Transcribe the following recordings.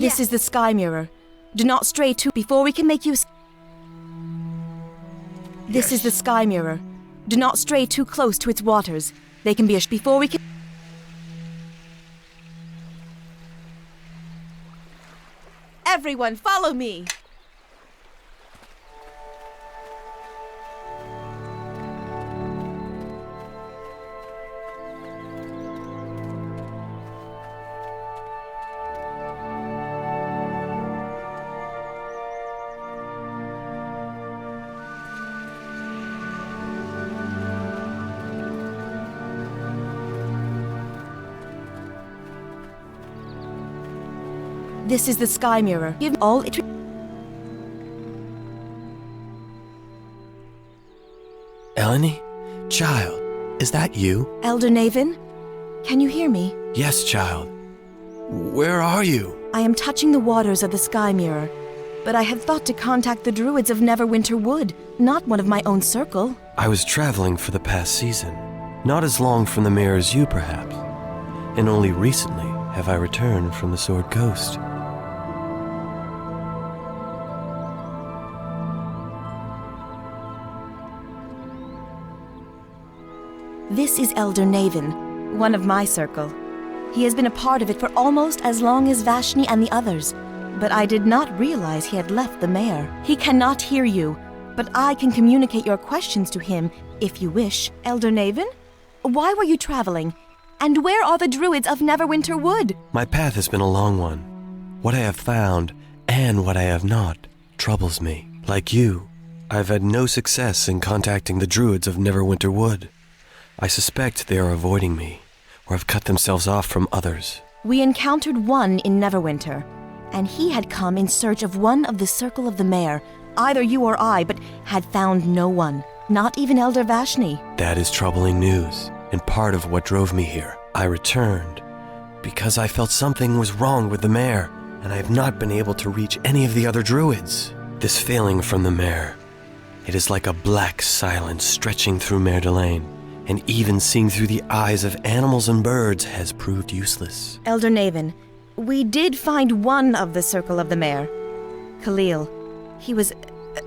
This is the sky mirror. Do not stray too before we can make you... This is the sky mirror. Do not stray too close to its waters. They can be before we can... Everyone, follow me! This is the sky mirror. Give all it... Eleni? Child, is that you? Elder Navin? Can you hear me? Yes, child. Where are you? I am touching the waters of the sky mirror, but I had thought to contact the druids of Neverwinter Wood, not one of my own circle. I was traveling for the past season. Not as long from the mirror as you, perhaps. And only recently have I returned from the Sword Coast. This is Elder Navin, one of my circle. He has been a part of it for almost as long as Vashni and the others, but I did not realize he had left the mare. He cannot hear you, but I can communicate your questions to him if you wish. Elder Navin, why were you traveling? And where are the druids of Neverwinter Wood? My path has been a long one. What I have found, and what I have not, troubles me. Like you, I've had no success in contacting the druids of Neverwinter Wood. I suspect they are avoiding me, or have cut themselves off from others. We encountered one in Neverwinter, and he had come in search of one of the Circle of the Mare, either you or I, but had found no one, not even Elder Vashni. That is troubling news, and part of what drove me here. I returned because I felt something was wrong with the mare, and I have not been able to reach any of the other druids. This failing from the mare, it is like a black silence stretching through Mer de Lane. And even seeing through the eyes of animals and birds has proved useless. Elder Navin, we did find one of the Circle of the Mare. Khalil. He was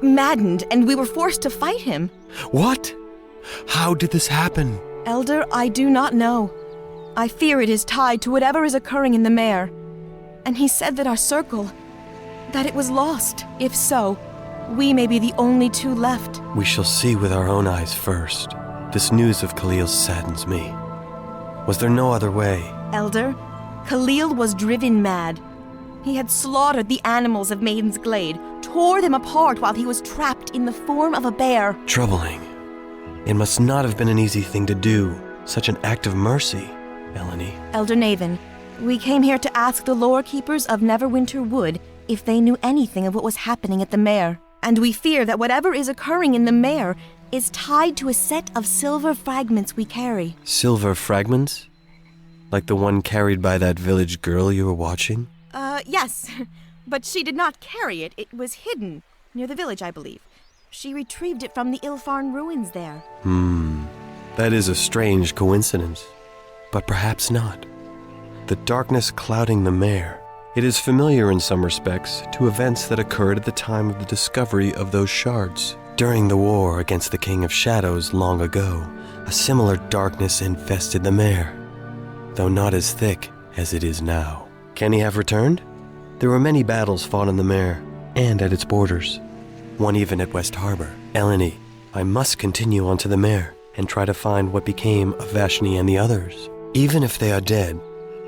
maddened, and we were forced to fight him. What? How did this happen? Elder, I do not know. I fear it is tied to whatever is occurring in the mare. And he said that our circle, that it was lost. If so, we may be the only two left. We shall see with our own eyes first. This news of Khalil saddens me. Was there no other way? Elder, Khalil was driven mad. He had slaughtered the animals of Maiden's Glade, tore them apart while he was trapped in the form of a bear. Troubling. It must not have been an easy thing to do, such an act of mercy, Eleni. Elder Navin, we came here to ask the lore keepers of Neverwinter Wood if they knew anything of what was happening at the mare. And we fear that whatever is occurring in the mare is tied to a set of silver fragments we carry. Silver fragments? Like the one carried by that village girl you were watching? Yes. But she did not carry it. It was hidden near the village, I believe. She retrieved it from the Ilfarn ruins there. That is a strange coincidence. But perhaps not. The darkness clouding the mare. It is familiar in some respects to events that occurred at the time of the discovery of those shards. During the war against the King of Shadows long ago, a similar darkness infested the mare, though not as thick as it is now. Can he have returned? There were many battles fought in the mare, and at its borders. One even at West Harbor. Eleni, I must continue on to the mare, and try to find what became of Vashni and the others. Even if they are dead,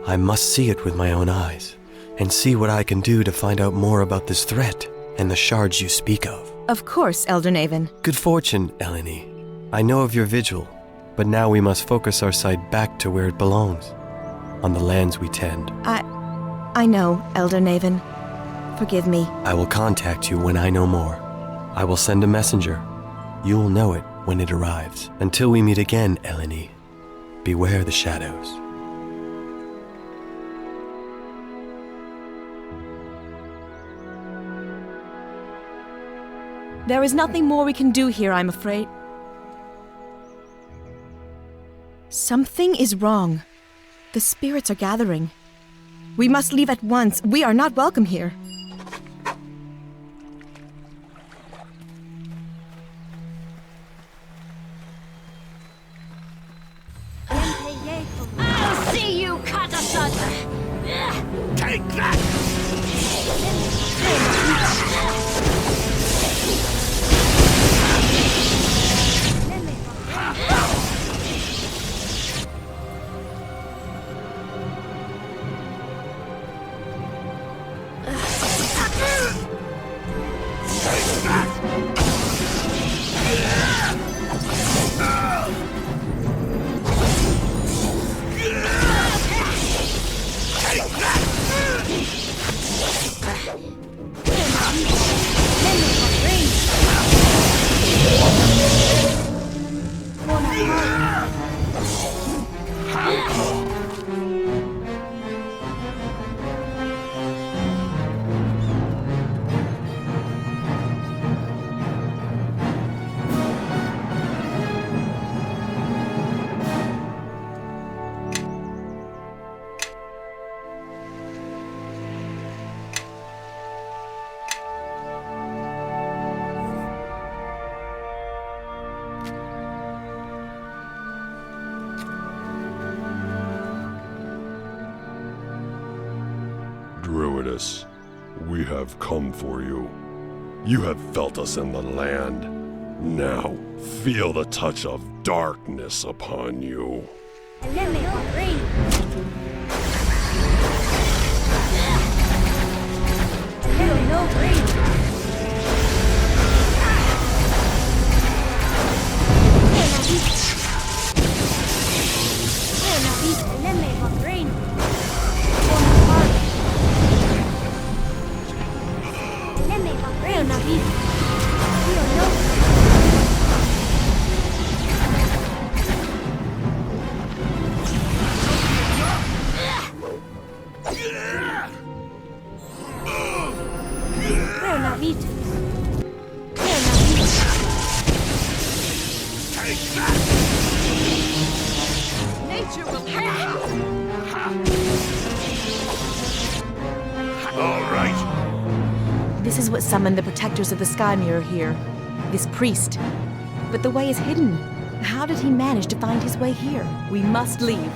I must see it with my own eyes, and see what I can do to find out more about this threat, and the shards you speak of. Of course, Elder Navin. Good fortune, Eleni. I know of your vigil, but now we must focus our sight back to where it belongs, on the lands we tend. I know, Elder Navin. Forgive me. I will contact you when I know more. I will send a messenger. You will know it when it arrives. Until we meet again, Eleni, beware the shadows. There is nothing more we can do here, I'm afraid. Something is wrong. The spirits are gathering. We must leave at once. We are not welcome here. I'll see you cut asunder! Take that! Druidess, we have come for you. You have felt us in the land. Now, feel the touch of darkness upon you. Nature will All right. This is what summoned the protectors of the Sky Mirror here. This priest. But the way is hidden. How did he manage to find his way here? We must leave.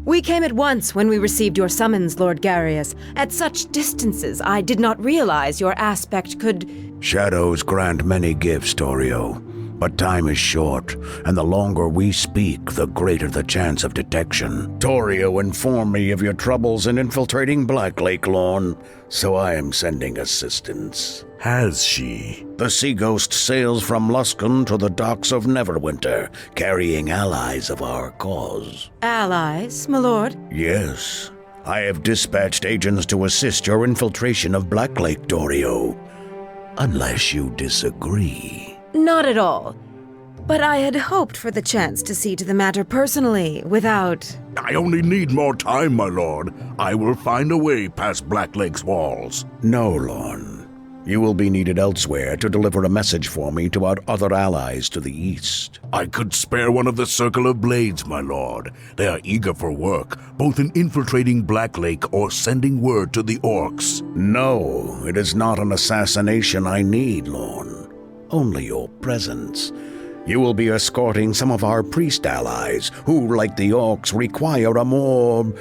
We came at once when we received your summons, Lord Garius. At such distances, I did not realize your aspect could... Shadows grant many gifts, Torio, but time is short, and the longer we speak, the greater the chance of detection. Torio informed me of your troubles in infiltrating Black Lake Lawn, so I am sending assistance. Has she? The Sea Ghost sails from Luskan to the docks of Neverwinter, carrying allies of our cause. Allies, my lord? Yes, I have dispatched agents to assist your infiltration of Black Lake, Torio. Unless you disagree. Not at all. But I had hoped for the chance to see to the matter personally, without... I only need more time, my lord. I will find a way past Black Lake's walls. No, Lorne. You will be needed elsewhere to deliver a message for me to our other allies to the east. I could spare one of the Circle of Blades, my lord. They are eager for work, both in infiltrating Black Lake or sending word to the orcs. No, it is not an assassination I need, Lorne. Only your presence. You will be escorting some of our priest allies who, like the orcs, require a more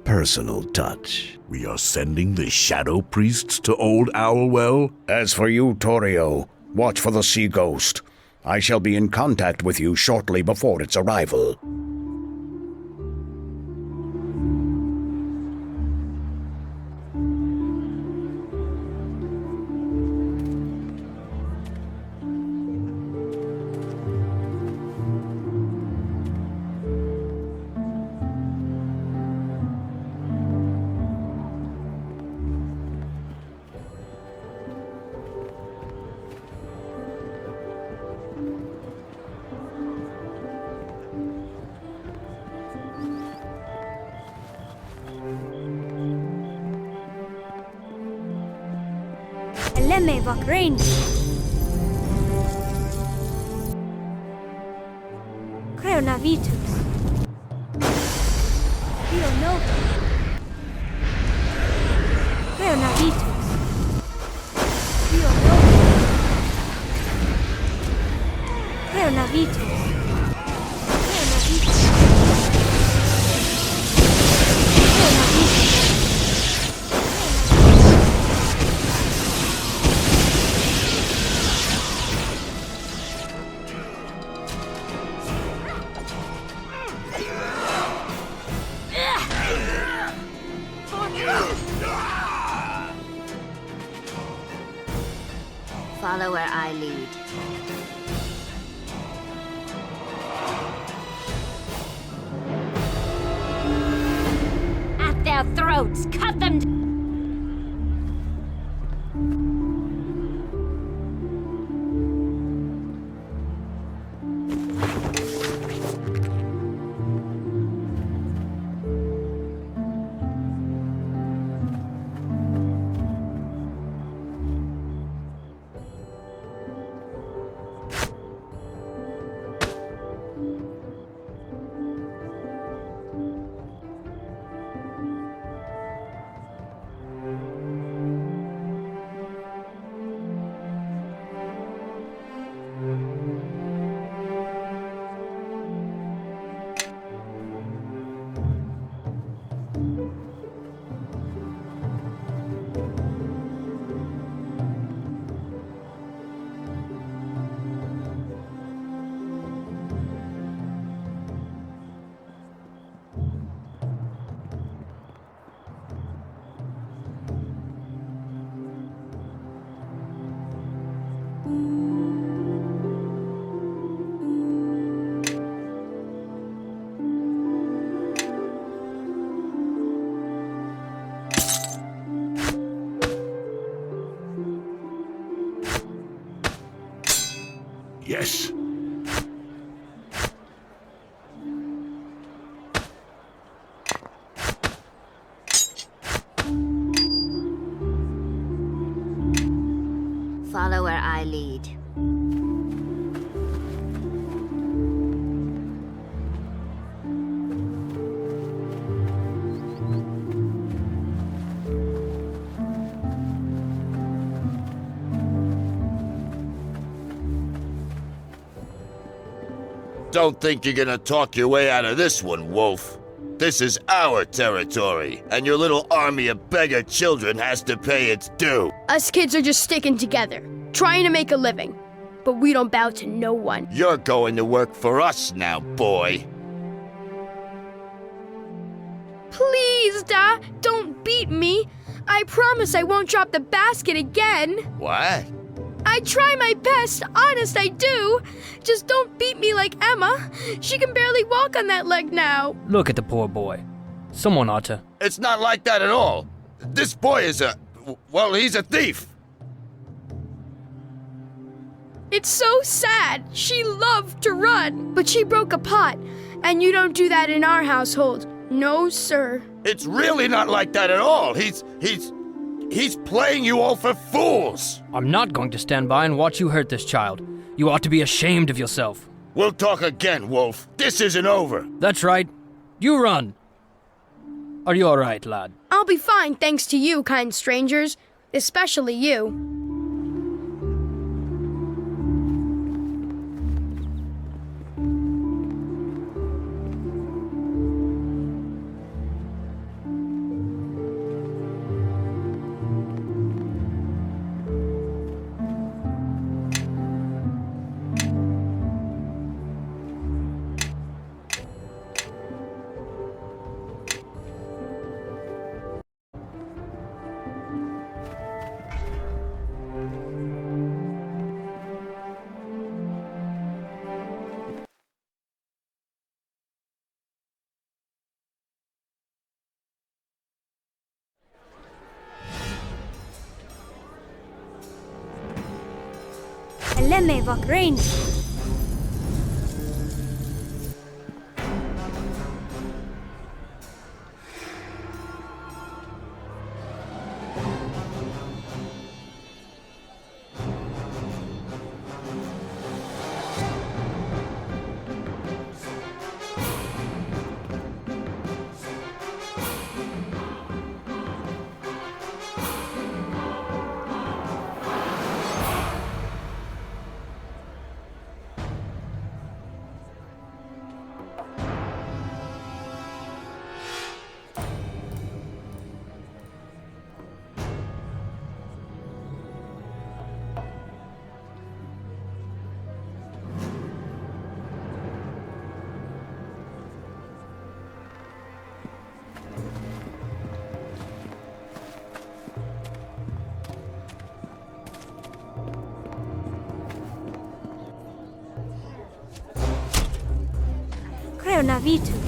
personal touch. We are sending the shadow priests to Old Owlwell? As for you, Torio, watch for the Sea Ghost. I shall be in contact with you shortly before its arrival. Eleme Vakrain. Creonavitus. Rio Nova. Creonavitus. Rio Nova. Creonavitus. Creonavitus. Creonavitus. Follow where I lead. At their throats, cut them down. Yes. Follow where I lead. Don't think you're gonna talk your way out of this one, Wolf. This is our territory, and your little army of beggar children has to pay its due. Us kids are just sticking together, trying to make a living. But we don't bow to no one. You're going to work for us now, boy. Please, Da, don't beat me. I promise I won't drop the basket again. What? I try my best, honest I do. Just don't beat me like Emma. She can barely walk on that leg now. Look at the poor boy. Someone ought to. It's not like that at all. This boy is well, he's a thief. It's so sad. She loved to run, but she broke a pot. And you don't do that in our household. No, sir. It's really not like that at all. He's playing you all for fools. I'm not going to stand by and watch you hurt this child. You ought to be ashamed of yourself. We'll talk again, Wolf. This isn't over. That's right. You run. Are you all right, lad? I'll be fine thanks to you, kind strangers. Especially you. Eleme Vakrain. Reonavitus.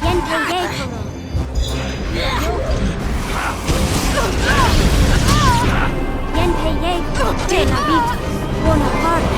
Yente Yekolo. Yente Yekolo. Reonavitus. Bonaparte.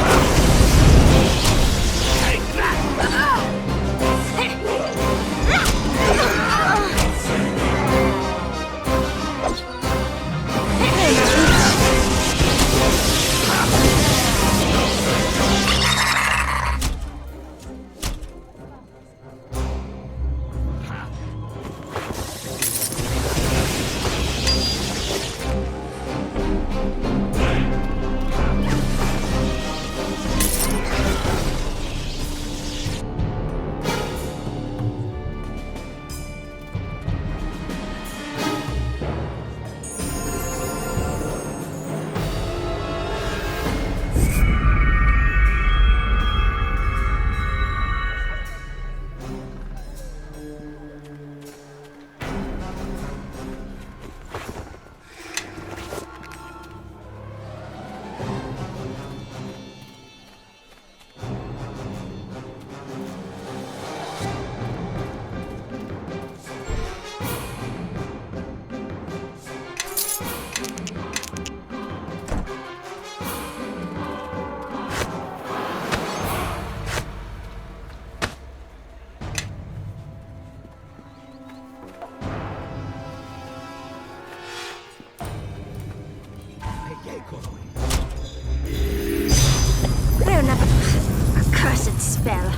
Accursed spell.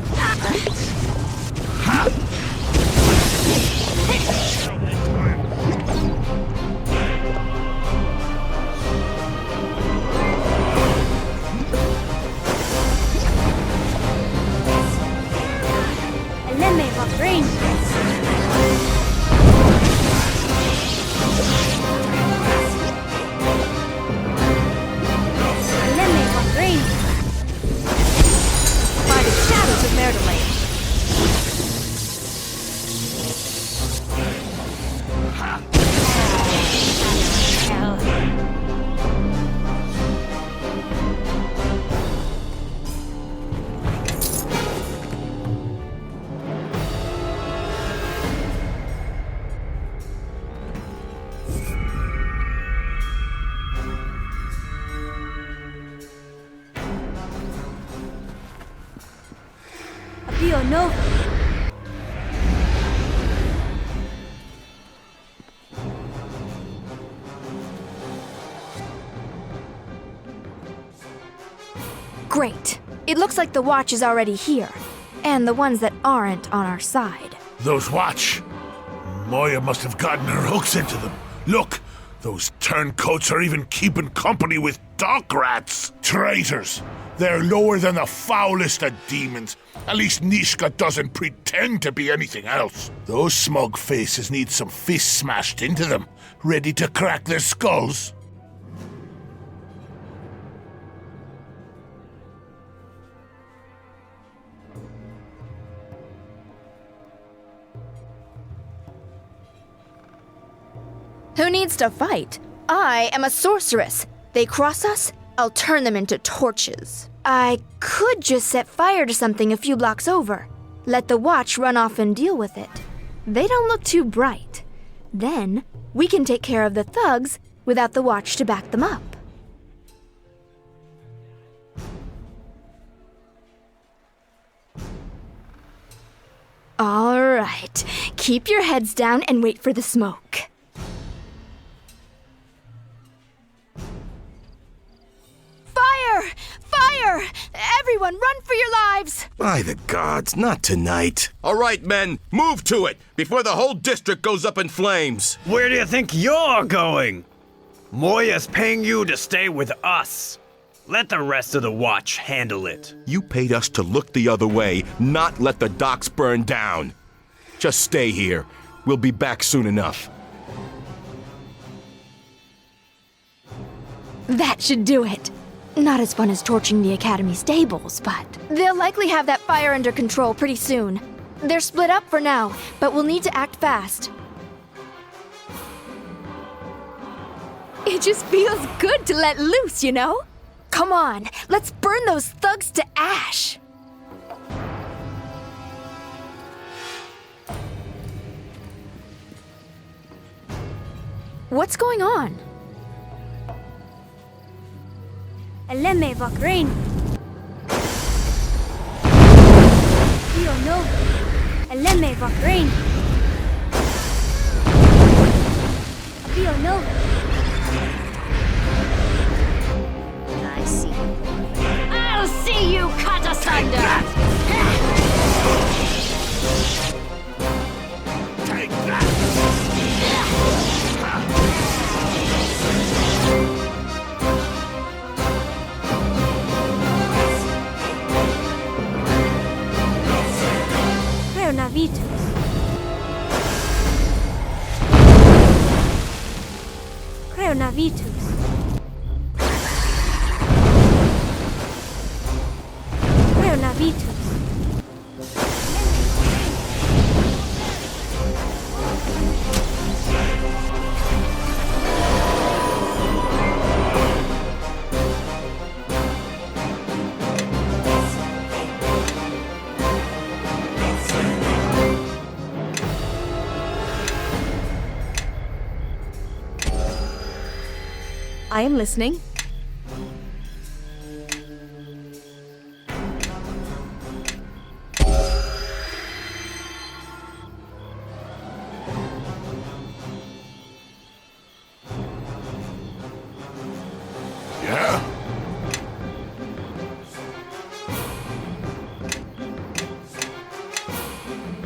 Eleme Vagrain. Eleme Vagrain. By the shadows of Merdelaine. Abio Nova. Great. It looks like the watch is already here. And the ones that aren't on our side. Those watch. Moya must have gotten her hooks into them. Look, those turncoats are even keeping company with dock rats. Traitors. They're lower than the foulest of demons. At least Nishka doesn't pretend to be anything else. Those smug faces need some fists smashed into them, ready to crack their skulls. Who needs to fight? I am a sorceress. They cross us, I'll turn them into torches. I could just set fire to something a few blocks over. Let the watch run off and deal with it. They don't look too bright. Then, we can take care of the thugs without the watch to back them up. All right. Keep your heads down and wait for the smoke. Fire! Fire! Everyone, run for your lives! By the gods, not tonight. All right, men, move to it before the whole district goes up in flames. Where do you think you're going? Moya's paying you to stay with us. Let the rest of the watch handle it. You paid us to look the other way, not let the docks burn down. Just stay here. We'll be back soon enough. That should do it. Not as fun as torching the Academy stables, but they'll likely have that fire under control pretty soon. They're split up for now, but we'll need to act fast. It just feels good to let loose, you know? Come on, let's burn those thugs to ash. What's going on? Eleme Vakrain. Dio no. Eleme Vakrain. Dio no. I see. I'll see you cut asunder! Take that! Creonavitus. Creonavitus. Creonavitus. I am listening. Yeah?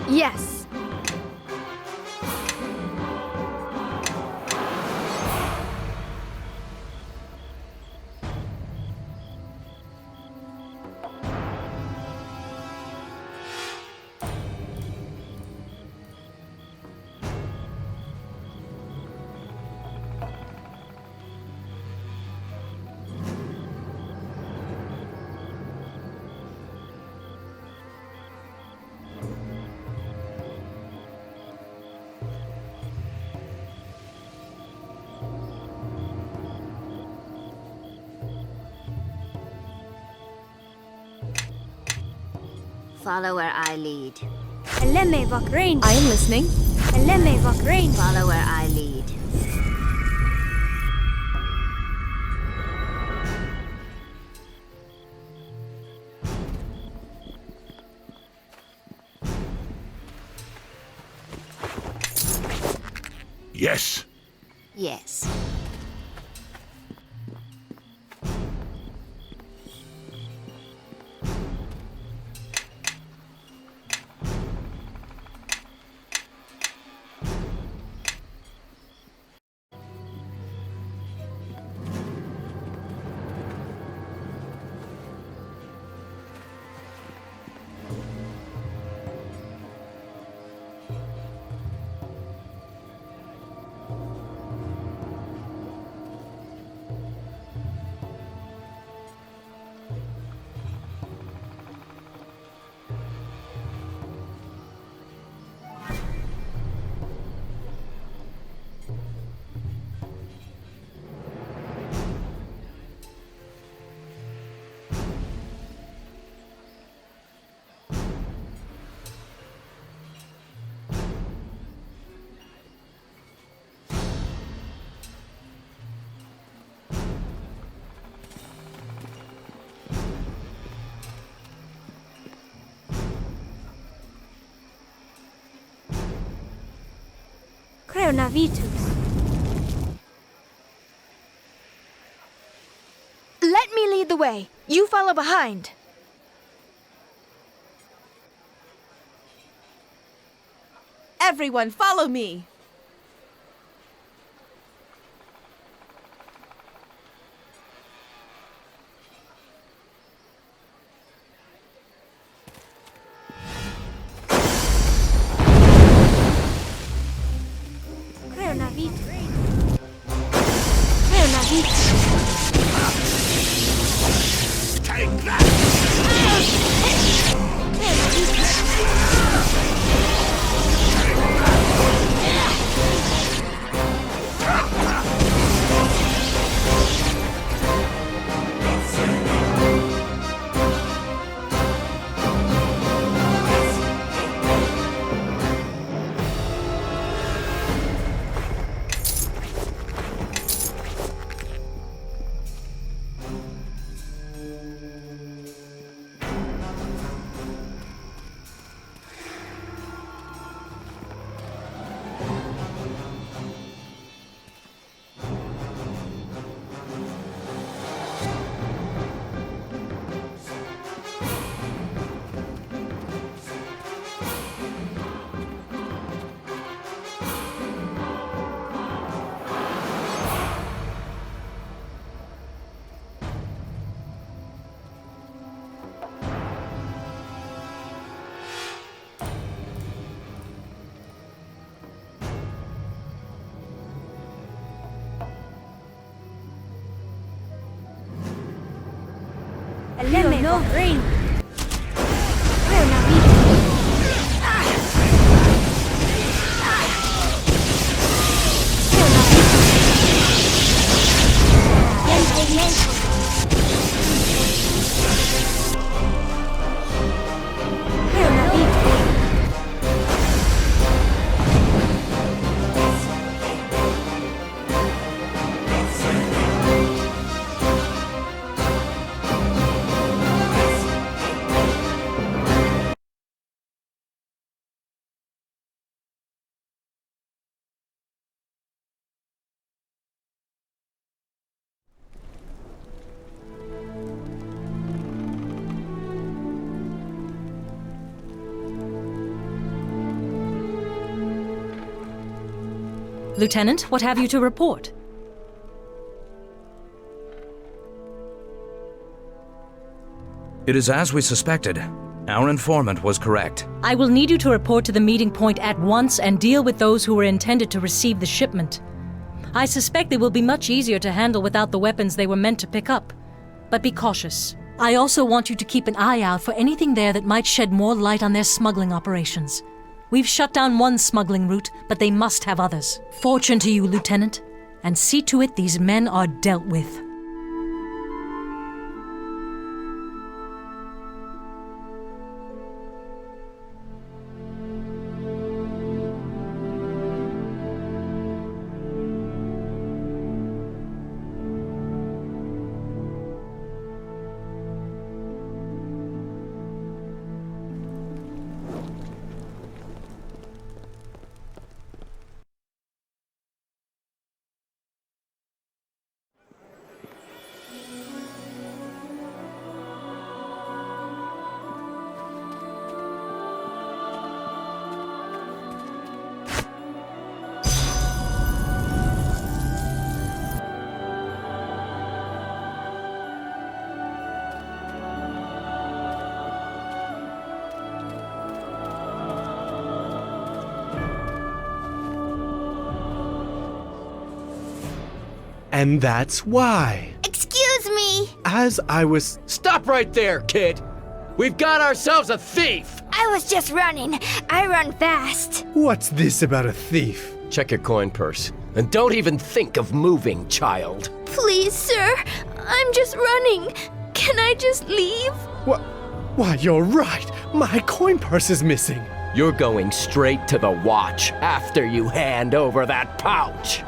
Yes. Follow where I lead. Eleme Vakrain. I am listening. Eleme Vakrain. Follow where I lead. Yes. Yes. Creonavitus. Let me lead the way. You follow behind. Everyone, follow me. Creonavitus. Creonavitus. Take that! Creonavitus. Eleme Vakrein. Creo Navitus. Creo Navitus. Yente Yente. Creo Navitus. Lieutenant, what have you to report? It is as we suspected. Our informant was correct. I will need you to report to the meeting point at once and deal with those who were intended to receive the shipment. I suspect they will be much easier to handle without the weapons they were meant to pick up. But be cautious. I also want you to keep an eye out for anything there that might shed more light on their smuggling operations. We've shut down one smuggling route, but they must have others. Fortune to you, Lieutenant, and see to it these men are dealt with. And that's why. Excuse me! As I was... Stop right there, kid! We've got ourselves a thief! I was just running. I run fast. What's this about a thief? Check your coin purse. And don't even think of moving, child. Please, sir. I'm just running. Can I just leave? What? Why, you're right. My coin purse is missing. You're going straight to the watch after you hand over that pouch.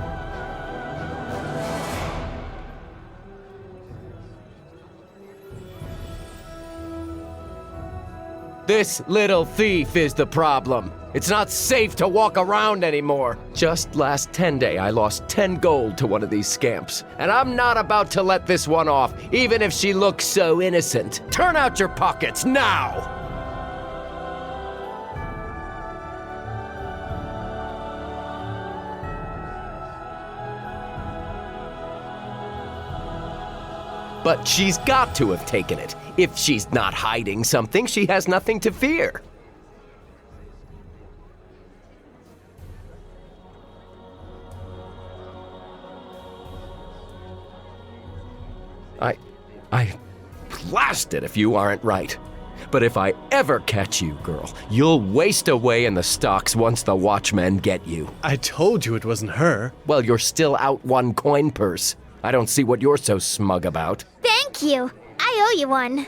This little thief is the problem. It's not safe to walk around anymore. Just last 10 day, I lost 10 gold to one of these scamps. And I'm not about to let this one off, even if she looks so innocent. Turn out your pockets now! But she's got to have taken it. If she's not hiding something, she has nothing to fear. I blast it if you aren't right. But if I ever catch you, girl, you'll waste away in the stocks once the watchmen get you. I told you it wasn't her. Well, you're still out one coin purse. I don't see what you're so smug about. Thank you. I owe you one.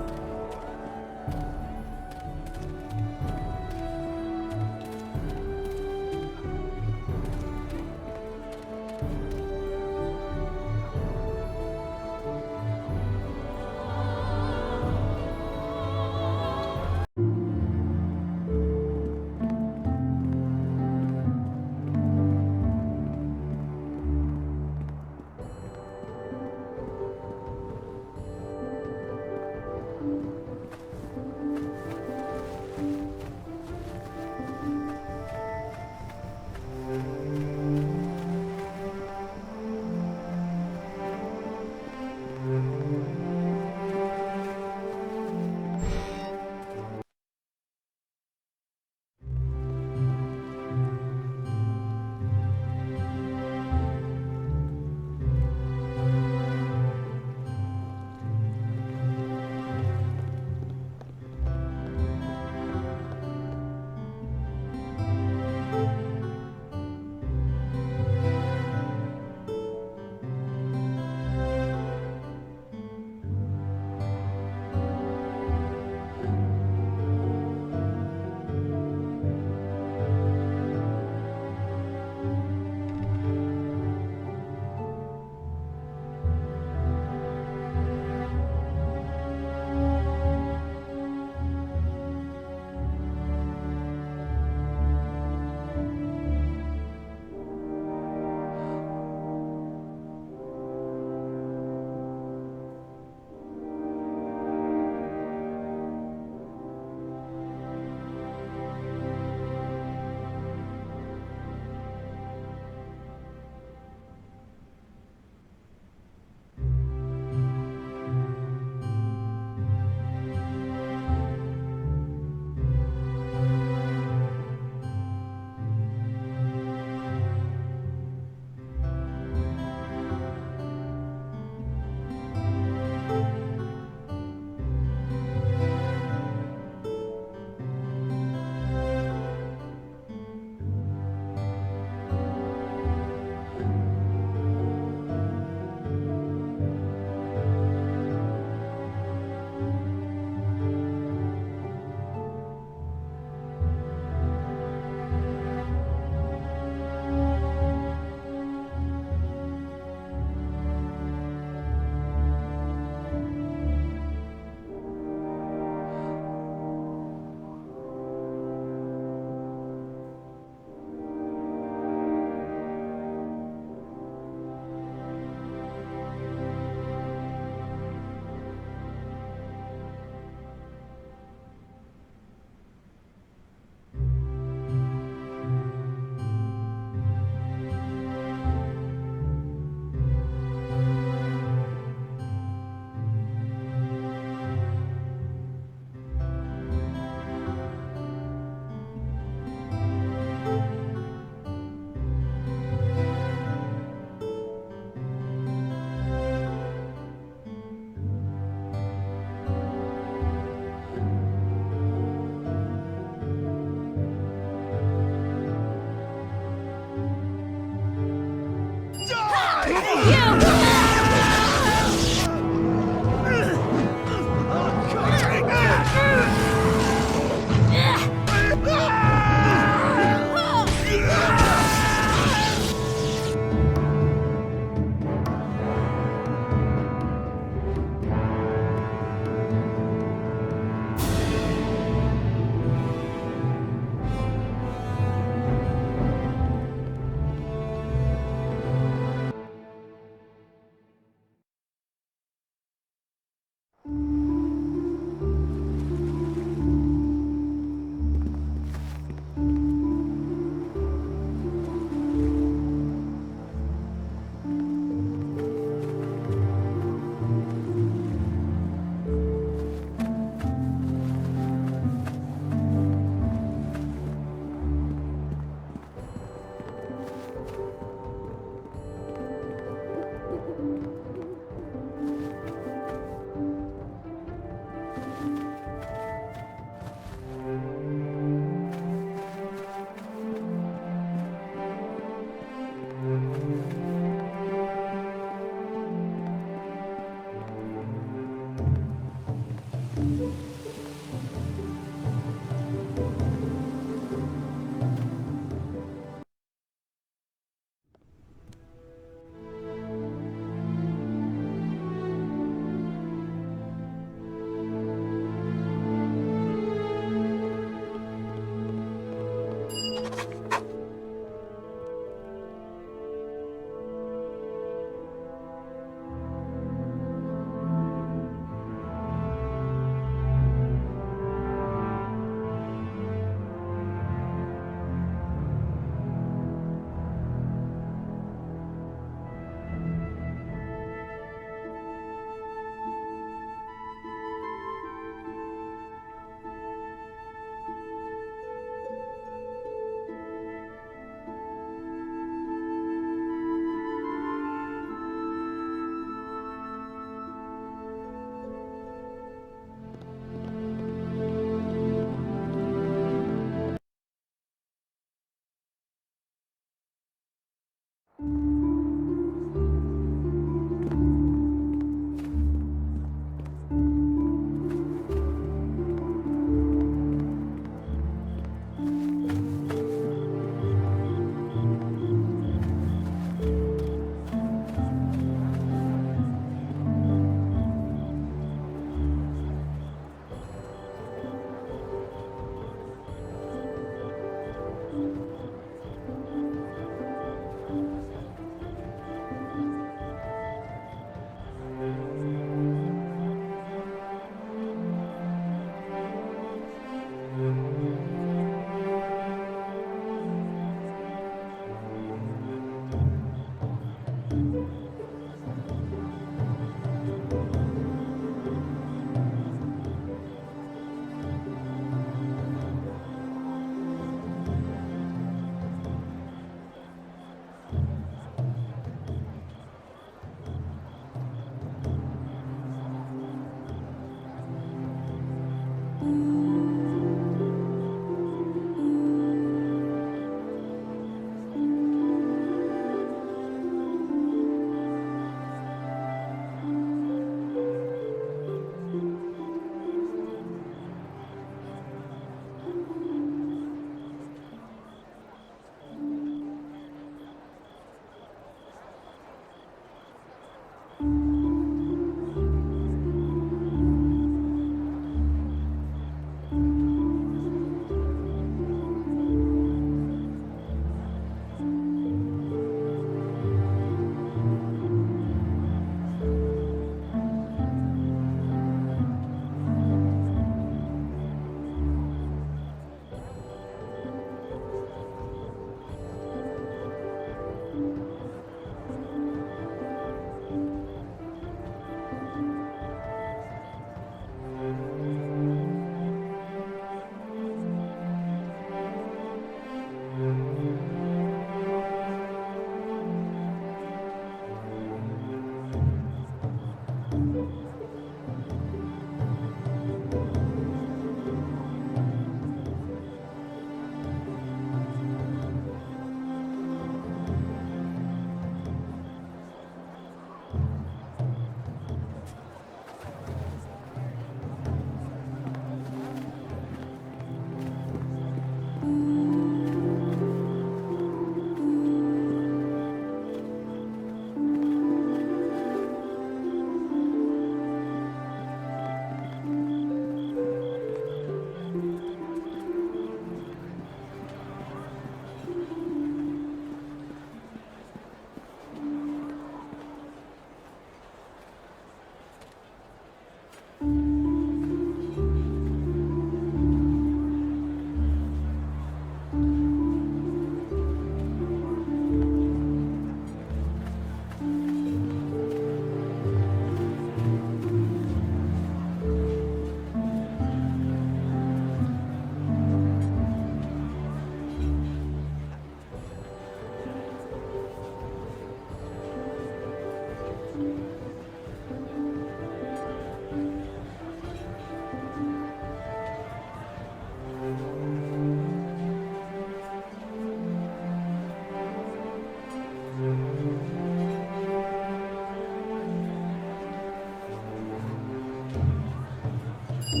Take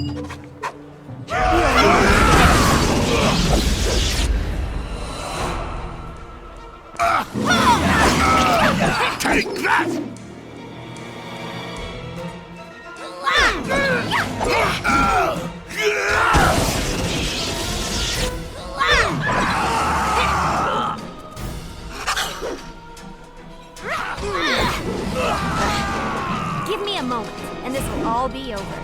that! Give me a moment, and this will all be over.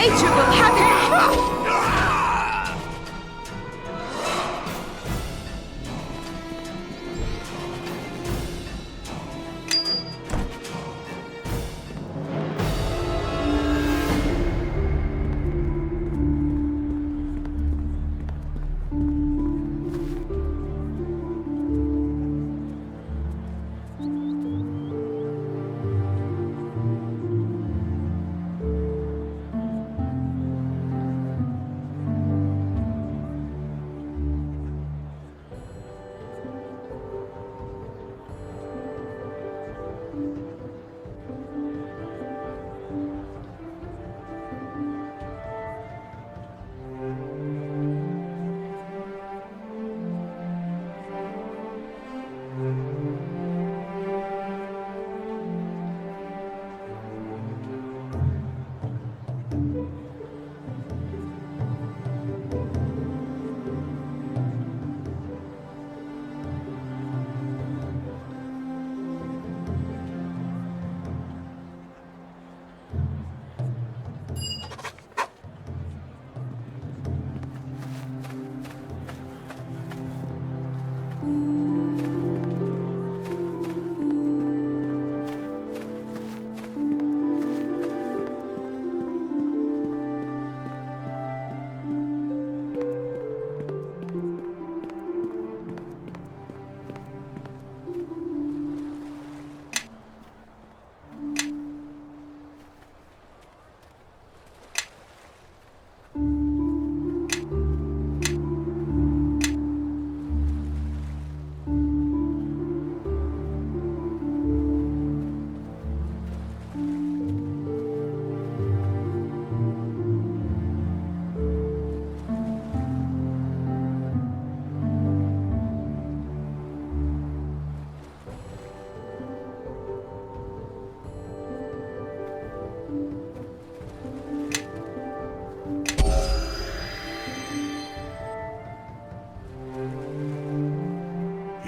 Nature will have it.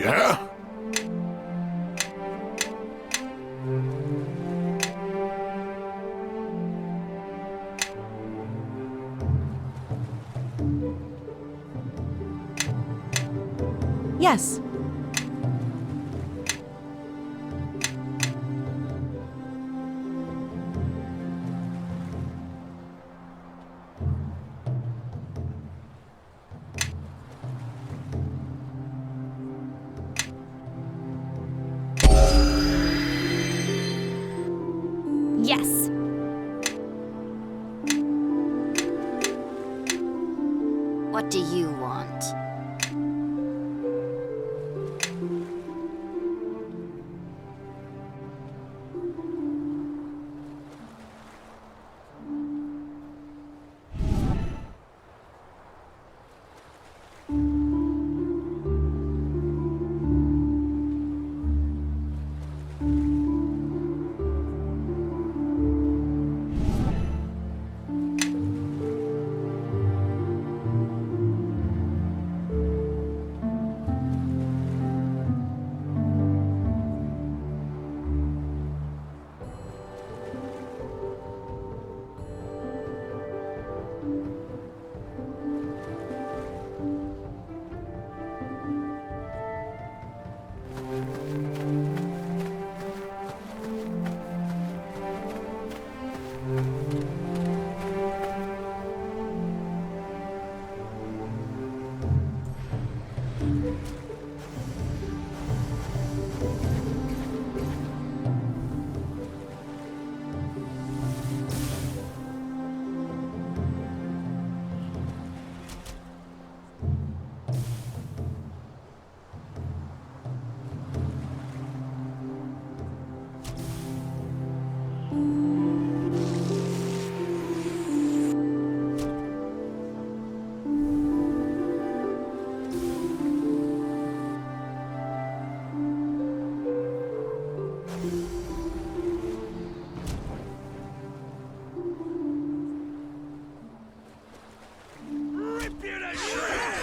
Yeah? Yes. Yes. What do you want?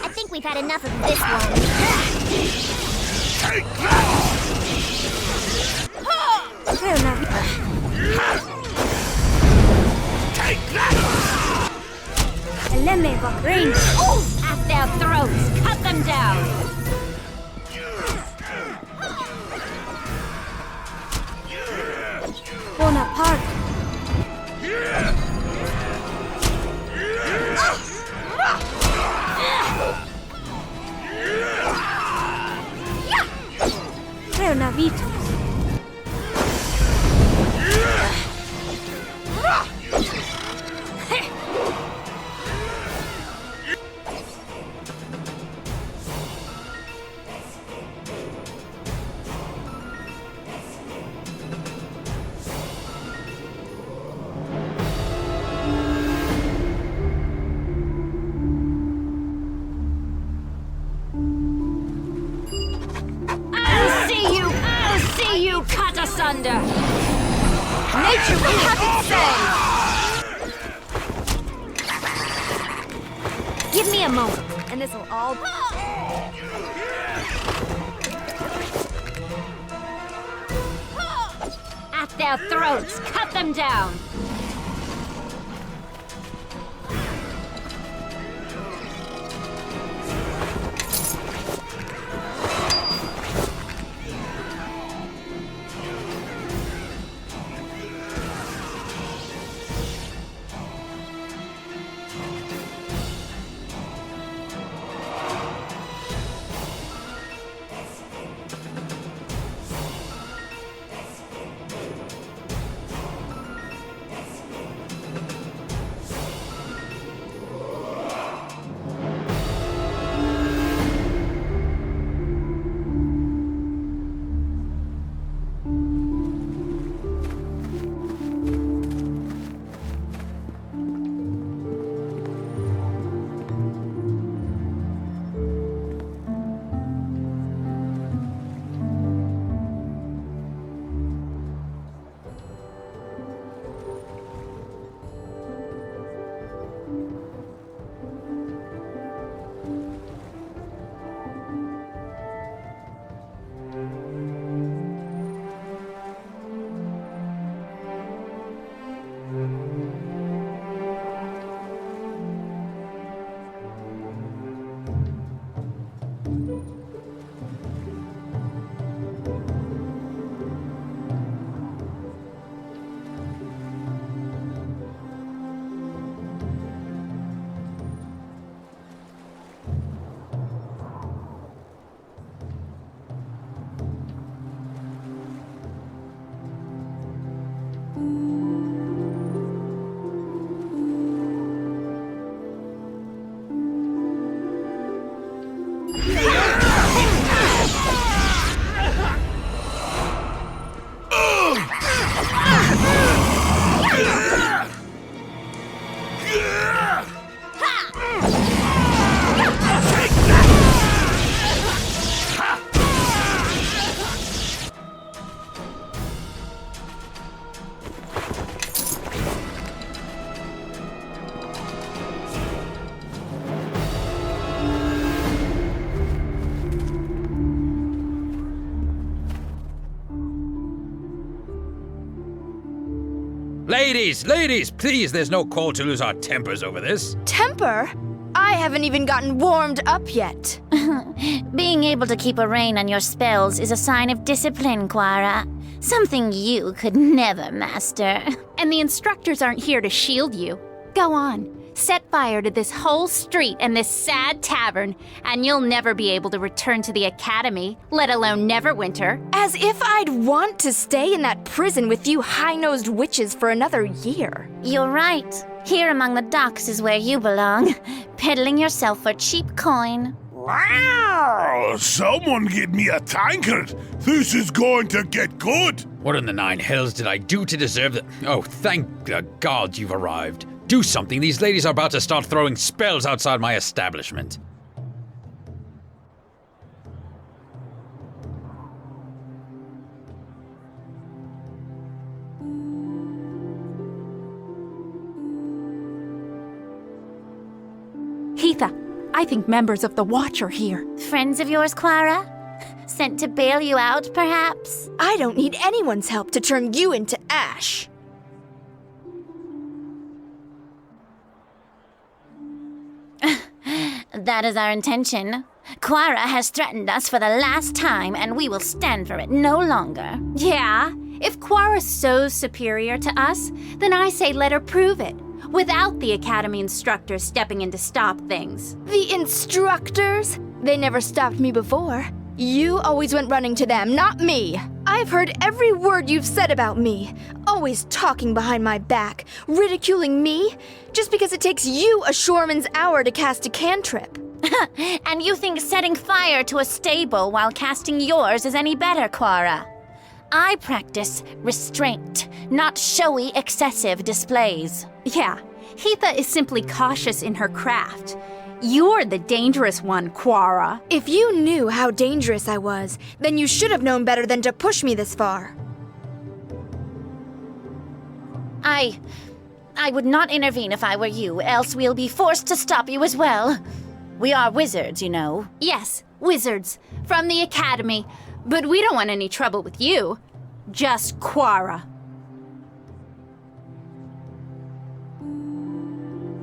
I think we've had enough of this one. Take that! Take that! At their throats! Cut them down! Bonaparte. Reonavitus. I'll see you cut asunder! Nature will have its say! Give me a moment, and this will all... At their throats! Cut them down! Ladies, please, there's no call to lose our tempers over this. Temper? I haven't even gotten warmed up yet. Being able to keep a rein on your spells is a sign of discipline, Quara. Something you could never master. And the instructors aren't here to shield you. Go on. Set fire to this whole street and this sad tavern, and you'll never be able to return to the academy, let alone Neverwinter. As if I'd want to stay in that prison with you high-nosed witches for another year. You're right. Here among the docks is where you belong, peddling yourself for cheap coin. Wow! Someone give me a tankard. This is going to get good. What in the nine hells did I do to deserve that? Oh, thank the gods you've arrived. Do something. These ladies are about to start throwing spells outside my establishment. Heatha, I think members of the Watch are here. Friends of yours, Quara? Sent to bail you out, perhaps? I don't need anyone's help to turn you into ash. That is our intention. Quara has threatened us for the last time, and we will stand for it no longer. Yeah, if Quara's so superior to us, then I say let her prove it, without the academy instructors stepping in to stop things. The instructors? They never stopped me before. You always went running to them, not me. I've heard every word you've said about me. Always talking behind my back, ridiculing me, just because it takes you a shoreman's hour to cast a cantrip. And you think setting fire to a stable while casting yours is any better, Quara? I practice restraint, not showy, excessive displays. Yeah, Heatha is simply cautious in her craft. You're the dangerous one, Quara. If you knew how dangerous I was, then you should have known better than to push me this far. I would not intervene if I were you, else we'll be forced to stop you as well. We are wizards, you know. Yes, wizards. From the academy. But we don't want any trouble with you. Just Quara.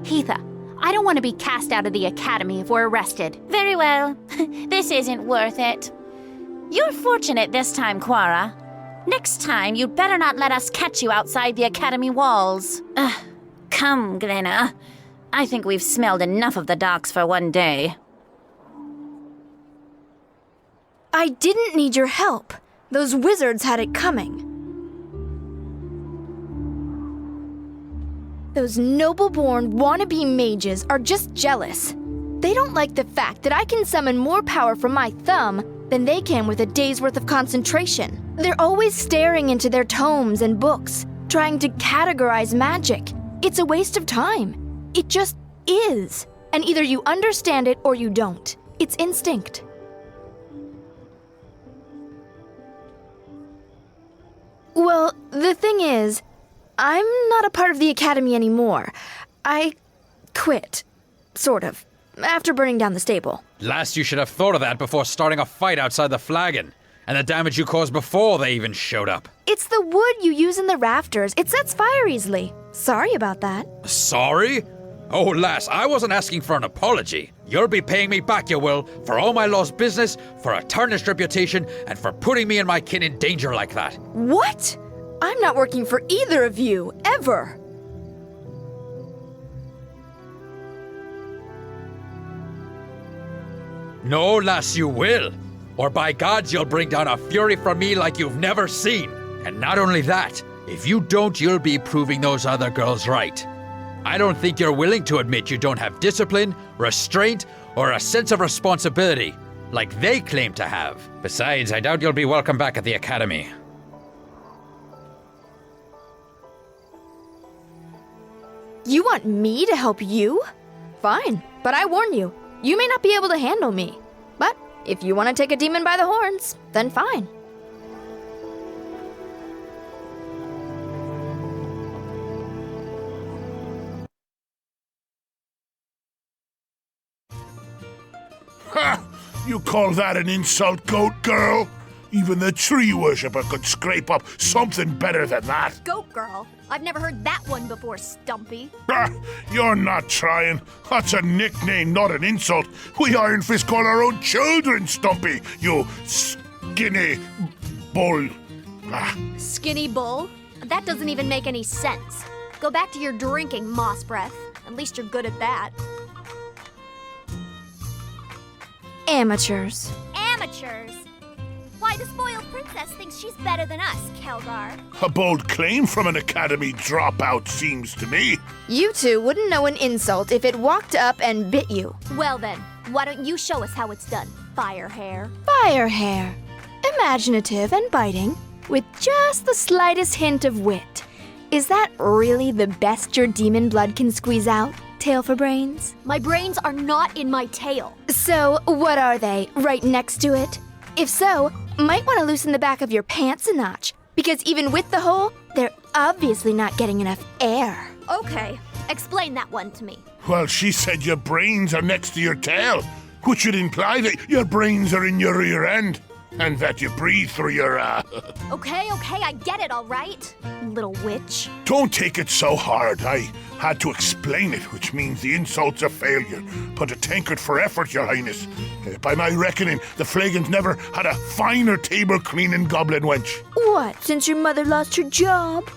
Heatha, I don't want to be cast out of the academy if we're arrested. Very well. This isn't worth it. You're fortunate this time, Quara. Next time, you'd better not let us catch you outside the academy walls. Come, Glenna. I think we've smelled enough of the docks for one day. I didn't need your help. Those wizards had it coming. Those noble-born wannabe mages are just jealous. They don't like the fact that I can summon more power from my thumb than they can with a day's worth of concentration. They're always staring into their tomes and books, trying to categorize magic. It's a waste of time. It just is. And either you understand it or you don't. It's instinct. Well, the thing is, I'm not a part of the academy anymore. I quit. Sort of. After burning down the stable. Last, you should have thought of that before starting a fight outside the flagon. And the damage you caused before they even showed up. It's the wood you use in the rafters. It sets fire easily. Sorry about that. Sorry? Oh, lass, I wasn't asking for an apology. You'll be paying me back, you will, for all my lost business, for a tarnished reputation, and for putting me and my kin in danger like that. What? I'm not working for either of you, ever. No, lass, you will. Or by gods, you'll bring down a fury from me like you've never seen. And not only that, if you don't, you'll be proving those other girls right. I don't think you're willing to admit you don't have discipline, restraint, or a sense of responsibility, like they claim to have. Besides, I doubt you'll be welcome back at the academy. You want me to help you? Fine, but I warn you, you may not be able to handle me. But if you want to take a demon by the horns, then fine. Ha! You call that an insult, goat girl? Even the tree worshipper could scrape up something better than that. Goat girl. I've never heard that one before, Stumpy. Ah, you're not trying. That's a nickname, not an insult. We Iron Fist call our own children Stumpy, you skinny bull. Ah. Skinny bull? That doesn't even make any sense. Go back to your drinking, Moss Breath. At least you're good at that. Amateurs. Amateurs? Why, the spoiled princess thinks she's better than us, Kelgar. A bold claim from an academy dropout, seems to me. You two wouldn't know an insult if it walked up and bit you. Well then, why don't you show us how it's done, Fire Hair? Fire Hair. Imaginative and biting, with just the slightest hint of wit. Is that really the best your demon blood can squeeze out, Tail for Brains? My brains are not in my tail. So, what are they, right next to it? If so, might want to loosen the back of your pants a notch, because even with the hole, they're obviously not getting enough air. Okay, explain that one to me. Well, she said your brains are next to your tail, which would imply that your brains are in your rear end, and that you breathe through your, Okay, I get it, all right, little witch. Don't take it so hard. I had to explain it, which means the insult's a failure. But a tankard for effort, your highness. By my reckoning, the Flagons never had a finer table-cleaning goblin wench. What, since your mother lost her job?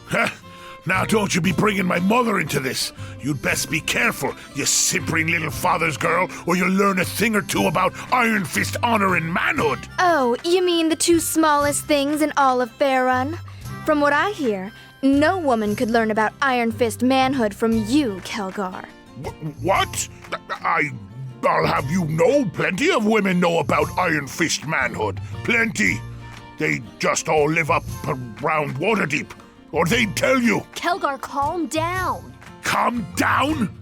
Now don't you be bringing my mother into this. You'd best be careful, you simpering little father's girl, or you'll learn a thing or two about Iron Fist honor and manhood. Oh, you mean the two smallest things in all of Faerun? From what I hear, no woman could learn about Iron Fist manhood from you, Kelgar. What? I'll have you know, plenty of women know about Iron Fist manhood. Plenty. They just all live up around Waterdeep. Or they'd tell you. Kelgar, calm down. Calm down?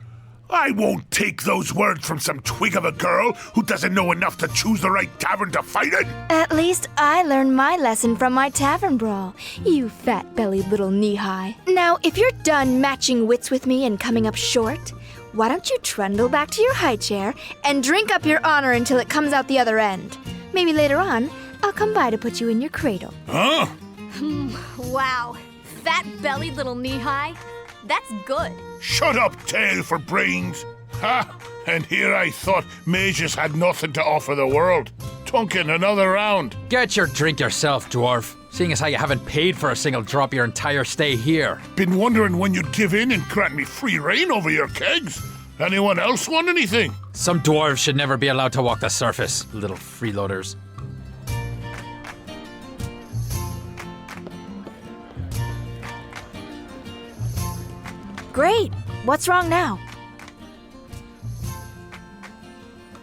I won't take those words from some twig of a girl who doesn't know enough to choose the right tavern to fight in. At least I learned my lesson from my tavern brawl, you fat-bellied little knee-high. Now, if you're done matching wits with me and coming up short, why don't you trundle back to your high chair and drink up your honor until it comes out the other end? Maybe later on, I'll come by to put you in your cradle. Huh? Wow. Fat-bellied little knee-high? That's good. Shut up, Tail for Brains. Ha! And here I thought mages had nothing to offer the world. Tunkin, another round. Get your drink yourself, dwarf. Seeing as how you haven't paid for a single drop your entire stay here. Been wondering when you'd give in and grant me free reign over your kegs. Anyone else want anything? Some dwarves should never be allowed to walk the surface, little freeloaders. Great. What's wrong now?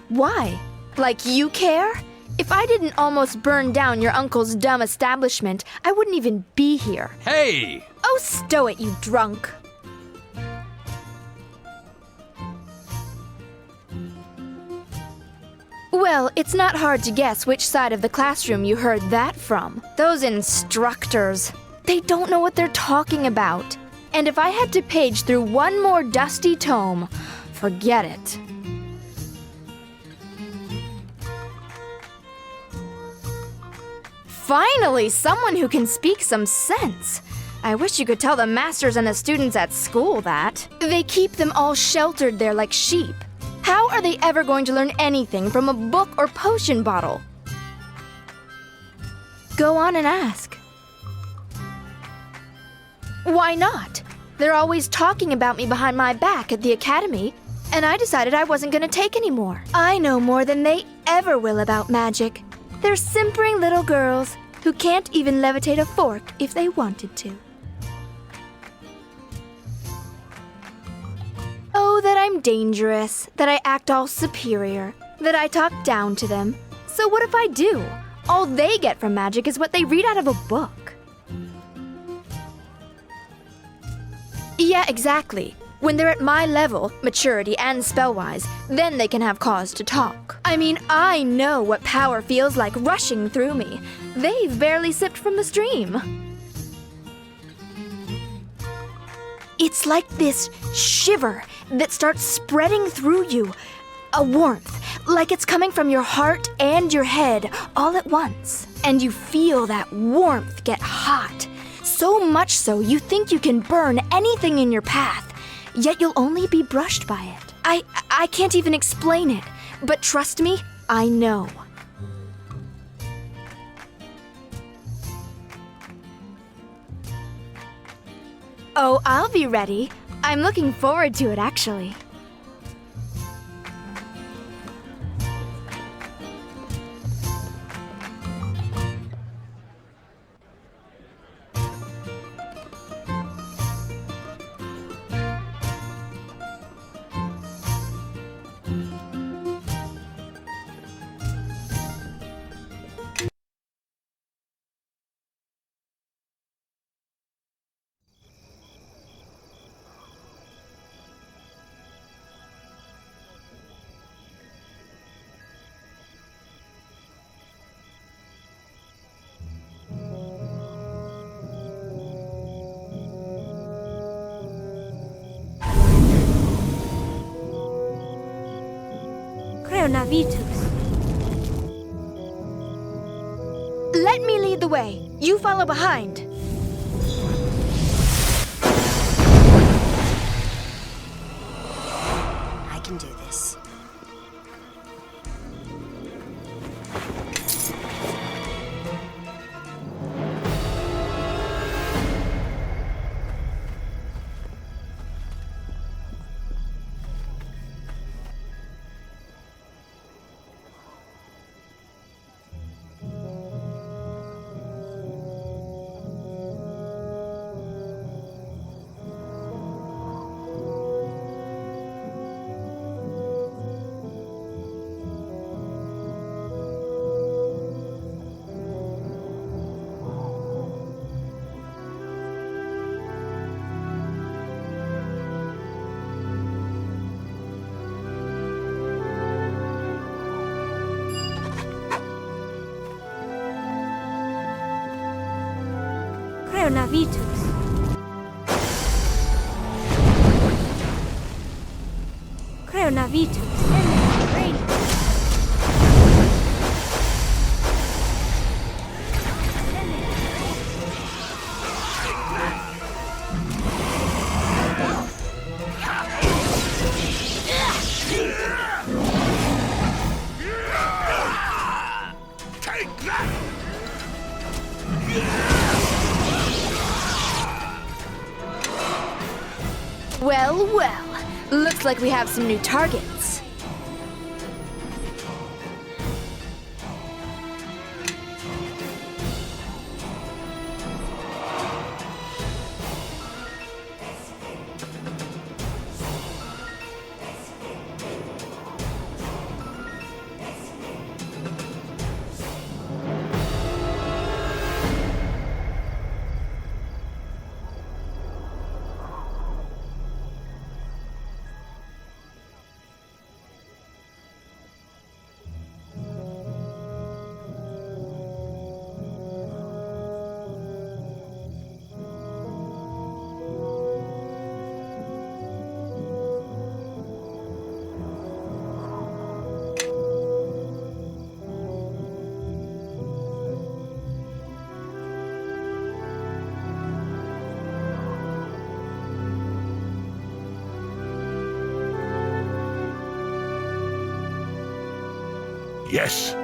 Why? Like you care? If I didn't almost burn down your uncle's dumb establishment, I wouldn't even be here. Hey! Oh, stow it, you drunk. Well, it's not hard to guess which side of the classroom you heard that from. Those instructors. They don't know what they're talking about. And if I had to page through one more dusty tome, forget it. Finally, someone who can speak some sense. I wish you could tell the masters and the students at school that. They keep them all sheltered there like sheep. How are they ever going to learn anything from a book or potion bottle? Go on and ask. Why not? They're always talking about me behind my back at the academy, and I decided I wasn't going to take any more. I know more than they ever will about magic. They're simpering little girls who can't even levitate a fork if they wanted to. Oh, that I'm dangerous, that I act all superior, that I talk down to them. So what if I do? All they get from magic is what they read out of a book. Yeah, exactly. When they're at my level, maturity and spell-wise, then they can have cause to talk. I mean, I know what power feels like rushing through me. They've barely sipped from the stream. It's like this shiver that starts spreading through you. A warmth, like it's coming from your heart and your head all at once. And you feel that warmth get hot. So much so you think you can burn anything in your path, yet you'll only be brushed by it. I can't even explain it, but trust me, I know. Oh, I'll be ready. I'm looking forward to it, actually. Navitus. Let me lead the way. You follow behind. I can do this. Navitus. Navitus. Well, well. Looks like we have some new targets. Yes,